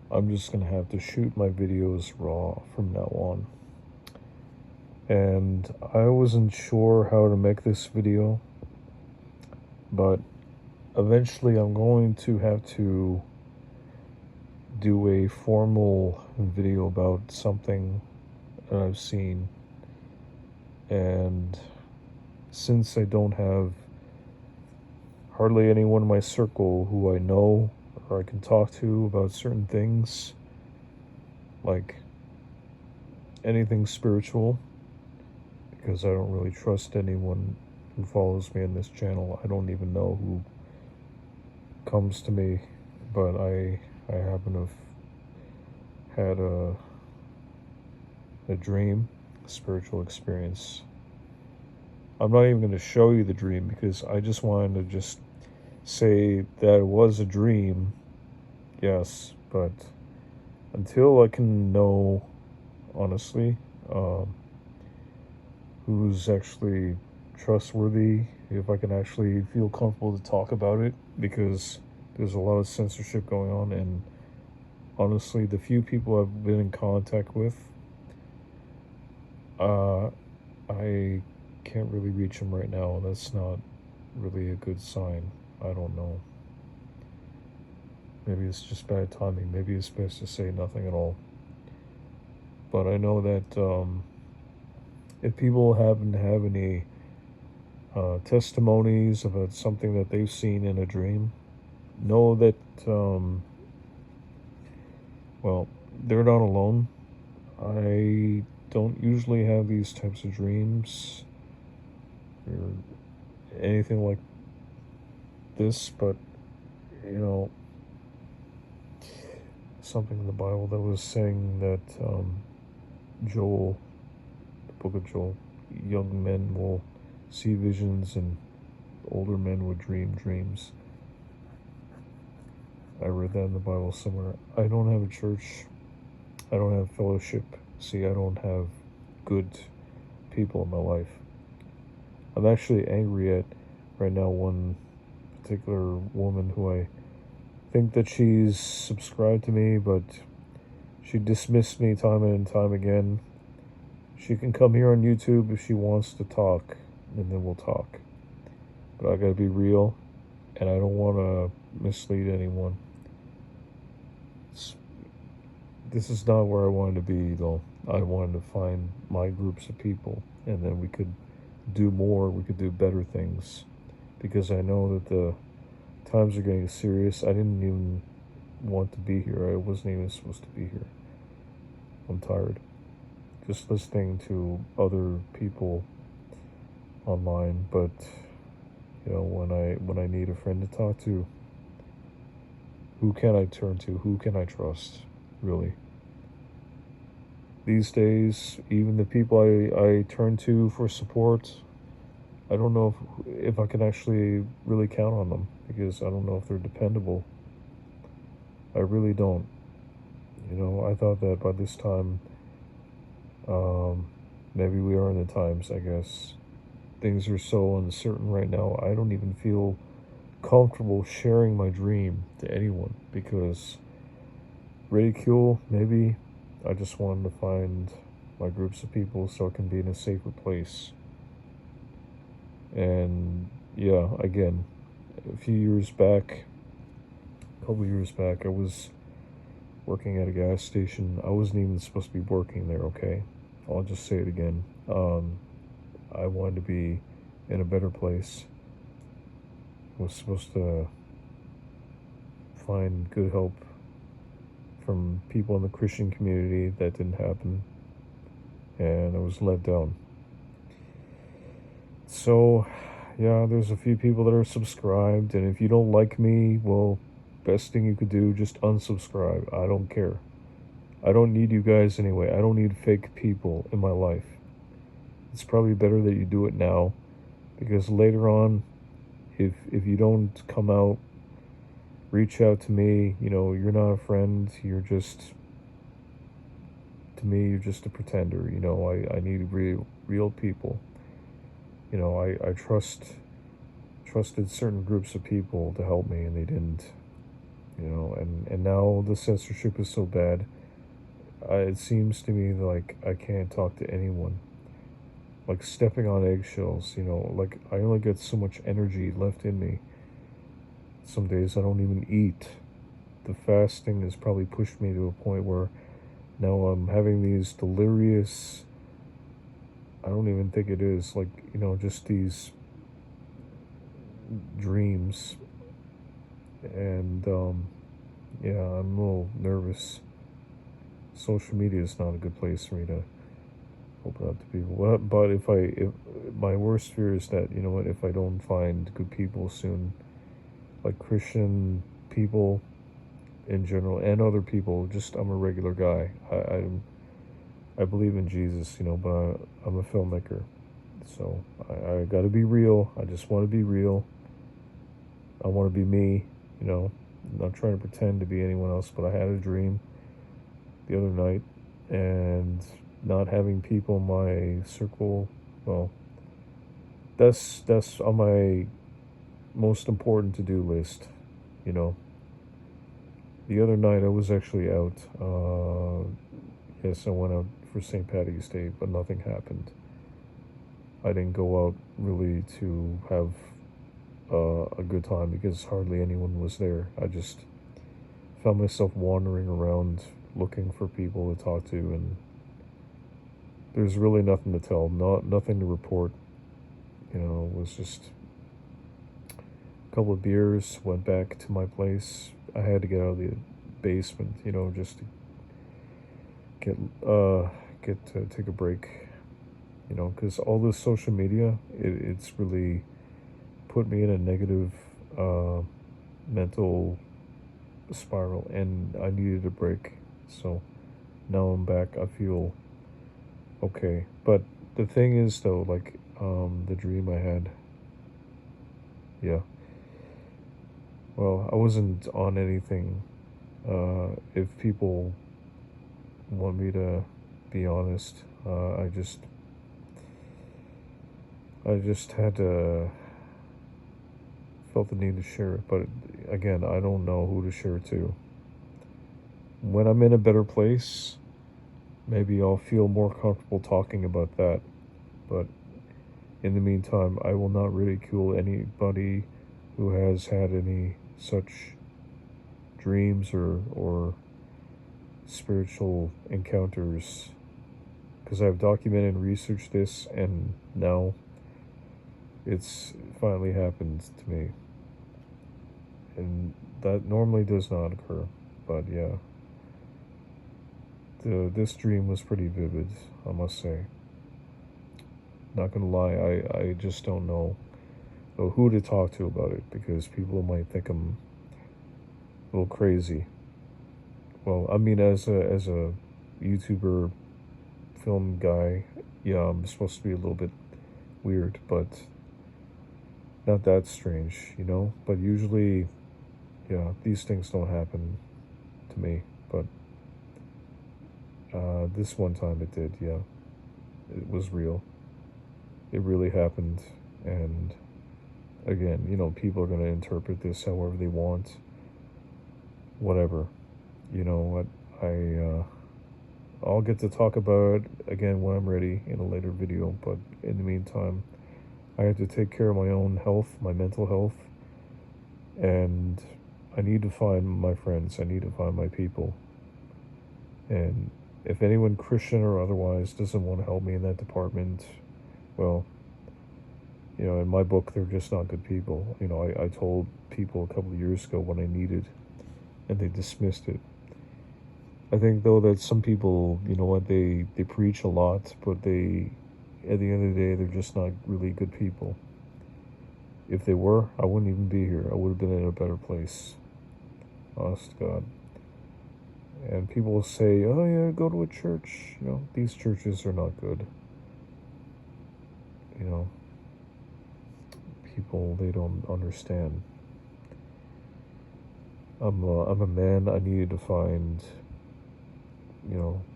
I'm just gonna have to shoot my videos raw from now on. And I wasn't sure how to make this video, but eventually I'm going to have to do a formal video about something that I've seen. And since I don't have hardly anyone in my circle who I know or I can talk to about certain things, like anything spiritual, because I don't really trust anyone who follows me on this channel. I don't even know who comes to me, but I happen to have had a dream, a spiritual experience. I'm not even going to show you the dream because I just wanted to just say that it was a dream, yes, but until I can know, honestly, who's actually trustworthy, if I can actually feel comfortable to talk about it, because there's a lot of censorship going on, and honestly, the few people I've been in contact with, I can't really reach them right now. That's not really a good sign. I don't know. Maybe it's just bad timing. Maybe it's best to say nothing at all. But I know that if people happen to have any testimonies about something that they've seen in a dream, know that, well, they're not alone. I don't usually have these types of dreams or anything like this, but, you know, something in the Bible that was saying that Joel, the book of Joel, young men will see visions and older men would dream dreams. I read that in the Bible somewhere. I don't have a church. I don't have fellowship. See, I don't have good people in my life. I'm actually angry at right now one particular woman who I think that she's subscribed to me, but she dismissed me time and time again. She can come here on YouTube if she wants to talk, and then we'll talk. But I gotta be real, and I don't want to mislead anyone. This is not where I wanted to be, though. I wanted to find my groups of people, and then we could do more, we could do better things. Because I know that the times are getting serious. I didn't even want to be here. I wasn't even supposed to be here. I'm tired. Just listening to other people online, but you know, when I need a friend to talk to, who can I turn to? Who can I trust? Really. These days, even the people I turn to for support, I don't know if I can actually really count on them, because I don't know if they're dependable. I really don't. You know, I thought that by this time, maybe we are in the times, I guess. Things are so uncertain right now. I don't even feel comfortable sharing my dream to anyone because ridicule, maybe. I just wanted to find my groups of people so I can be in a safer place. And yeah, again, a couple years back, I was working at a gas station. I wasn't even supposed to be working there, okay? I'll just say it again. I wanted to be in a better place. I was supposed to find good help from people in the Christian community. That didn't happen, and I was let down. So, yeah, there's a few people that are subscribed, and if you don't like me, well, best thing you could do, just unsubscribe. I don't care. I don't need you guys anyway. I don't need fake people in my life. It's probably better that you do it now, because later on, if you don't come out, reach out to me, you know, you're not a friend, you're just, to me, you're just a pretender. You know, I need real people. You know, I trusted certain groups of people to help me, and they didn't. You know, and now the censorship is so bad. It seems to me like I can't talk to anyone. Like stepping on eggshells, like I only get so much energy left in me. Some days I don't even eat. The fasting has probably pushed me to a point where now I'm having these delirious, I don't even think it is, like, just these dreams. And, yeah, I'm a little nervous. Social media is not a good place for me to open up to people. But if my worst fear is that, if I don't find good people soon, like Christian people in general and other people, just I'm a regular guy. I believe in Jesus, but I'm a filmmaker. So I got to be real. I just want to be real. I want to be me, I'm not trying to pretend to be anyone else, but I had a dream the other night, and not having people in my circle, well, that's on my most important to-do list, you know. The other night I was actually out. Yes, I went out for St. Patty's Day, but nothing happened. I didn't go out really to have a good time because hardly anyone was there. I just found myself wandering around looking for people to talk to, and there's really nothing to tell, nothing to report. It was just a couple of beers, went back to my place. I had to get out of the basement, just to get to take a break, because all this social media, it's really put me in a negative mental spiral, and I needed a break. So now I'm back. I feel okay. But the thing is, though, like the dream I had, yeah. Well, I wasn't on anything. If people want me to be honest, I just had to felt the need to share it. But again, I don't know who to share it to. When I'm in a better place, maybe I'll feel more comfortable talking about that. But in the meantime, I will not ridicule anybody who has had any such dreams or spiritual encounters, because I've documented and researched this, and now it's finally happened to me. And that normally does not occur. But yeah, this dream was pretty vivid, I must say. Not gonna lie, I just don't know who to talk to about it, because people might think I'm a little crazy. Well, I mean, as a YouTuber, film guy, yeah, I'm supposed to be a little bit weird, but not that strange, But usually, yeah, these things don't happen to me. But this one time it did, yeah. It was real. It really happened. And again, people are going to interpret this however they want. Whatever. You know what? I'll get to talk about it again when I'm ready in a later video. But in the meantime, I have to take care of my own health, my mental health. And I need to find my friends. I need to find my people. And if anyone, Christian or otherwise, doesn't want to help me in that department, well, in my book, they're just not good people. I told people a couple of years ago what I needed, and they dismissed it. I think, though, that some people, they preach a lot, but at the end of the day, they're just not really good people. If they were, I wouldn't even be here. I would have been in a better place. Honest to God. And people will say, oh yeah, go to a church. These churches are not good. People, they don't understand. I'm a man. I needed to find,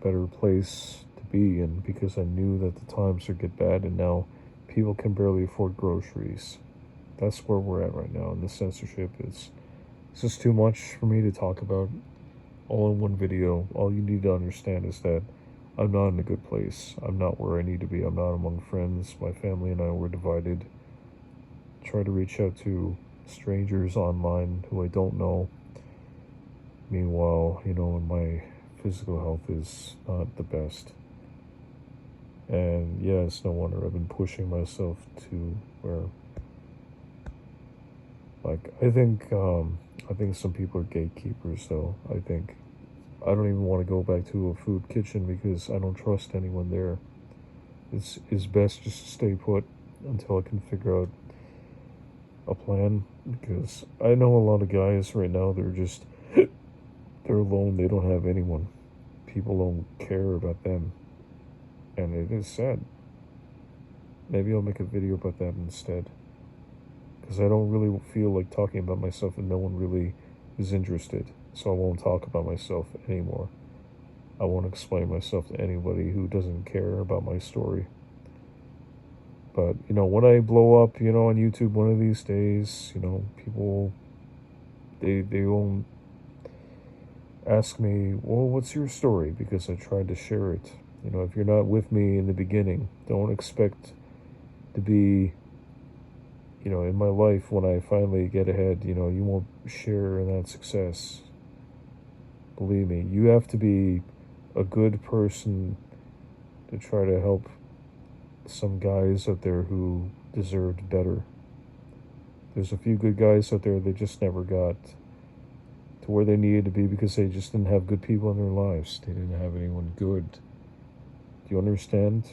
better place to be in, because I knew that the times would get bad, and now people can barely afford groceries. That's where we're at right now, and the censorship is It's just too much for me to talk about all in one video. All you need to understand is that I'm not in a good place. I'm not where I need to be. I'm not among friends. My family and I were divided. Try to reach out to strangers online who I don't know. Meanwhile, my physical health is not the best. And yeah, it's no wonder I've been pushing myself to where, like, I think some people are gatekeepers, though. I don't even want to go back to a food kitchen because I don't trust anyone there. It's best just to stay put until I can figure out a plan, because I know a lot of guys right now, they're alone. They don't have anyone. People don't care about them, and it is sad. Maybe I'll make a video about that instead, because I don't really feel like talking about myself and no one really is interested, so I won't talk about myself anymore. I won't explain myself to anybody who doesn't care about my story. But, when I blow up, on YouTube one of these days, people, they won't ask me, well, what's your story? Because I tried to share it. If you're not with me in the beginning, don't expect to be, in my life when I finally get ahead. You won't share in that success. Believe me, you have to be a good person to try to help some guys out there who deserved better. There's a few good guys out there that just never got to where they needed to be because they just didn't have good people in their lives. They didn't have anyone good. Do you understand?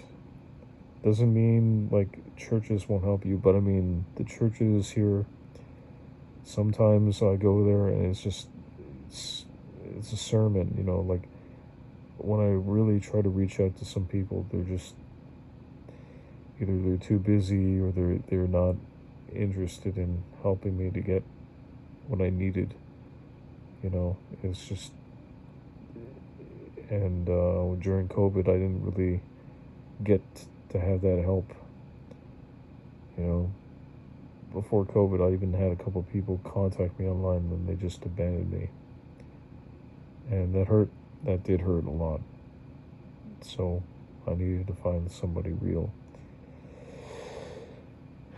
Doesn't mean like churches won't help you, but I mean the churches here, sometimes I go there and it's a sermon, like when I really try to reach out to some people, they're just either they're too busy or they're not interested in helping me to get what I needed. It's just, and during COVID, I didn't really get to have that help. Before COVID, I even had a couple of people contact me online and they just abandoned me. And that hurt. That did hurt a lot. So I needed to find somebody real.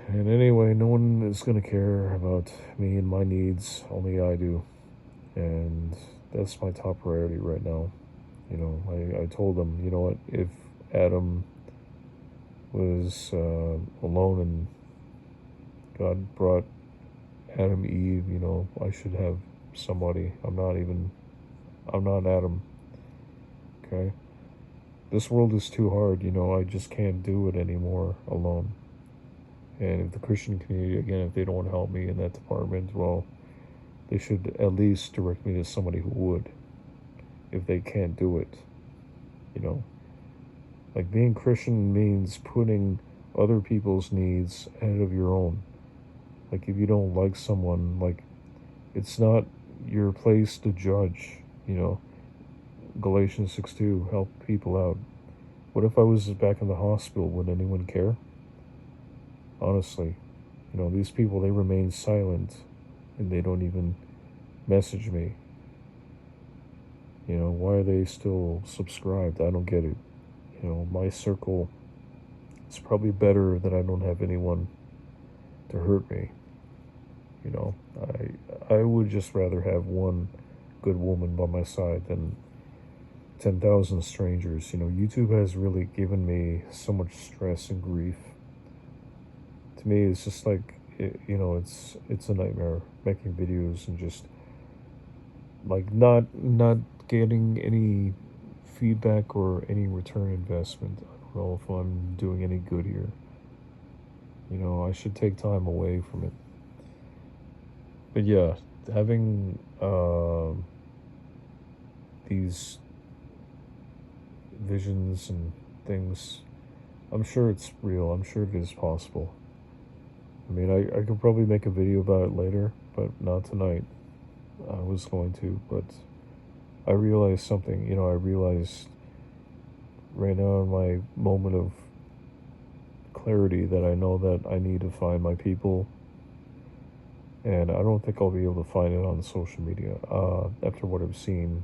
And anyway, no one is going to care about me and my needs. Only I do. And that's my top priority right now. I told them, you know what, if Adam was alone and God brought Adam Eve, I should have somebody. I'm not Adam. Okay? This world is too hard, I just can't do it anymore alone. And if the Christian community, again, if they don't help me in that department, well, they should at least direct me to somebody who would, if they can't do it. Like, being Christian means putting other people's needs ahead of your own. Like, if you don't like someone, like, it's not your place to judge, Galatians 6:2, help people out. What if I was back in the hospital? Would anyone care? Honestly, these people, they remain silent and they don't even message me. Why are they still subscribed? I don't get it. My circle, it's probably better that I don't have anyone to hurt me. I would just rather have one good woman by my side than 10,000 strangers. YouTube has really given me so much stress and grief. To me, it's just like, it's a nightmare making videos and just like not getting any feedback or any return investment. I don't know if I'm doing any good here. I should take time away from it. But yeah, having these visions and things, I'm sure it's real. I'm sure it is possible. I mean, I could probably make a video about it later, but not tonight. I was going to, but I realized something. I realized right now in my moment of clarity that I know that I need to find my people. and I don't think I'll be able to find it on social media. After what I've seen,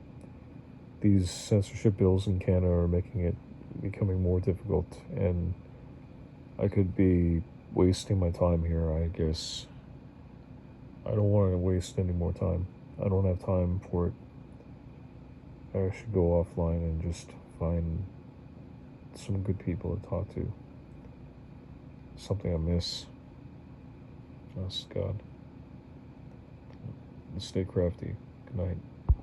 these censorship bills in Canada are making it becoming more difficult, and I could be wasting my time here, I guess. I don't want to waste any more time. I don't have time for it. I should go offline and just find some good people to talk to. Something I miss. Just God. Stay crafty. Good night.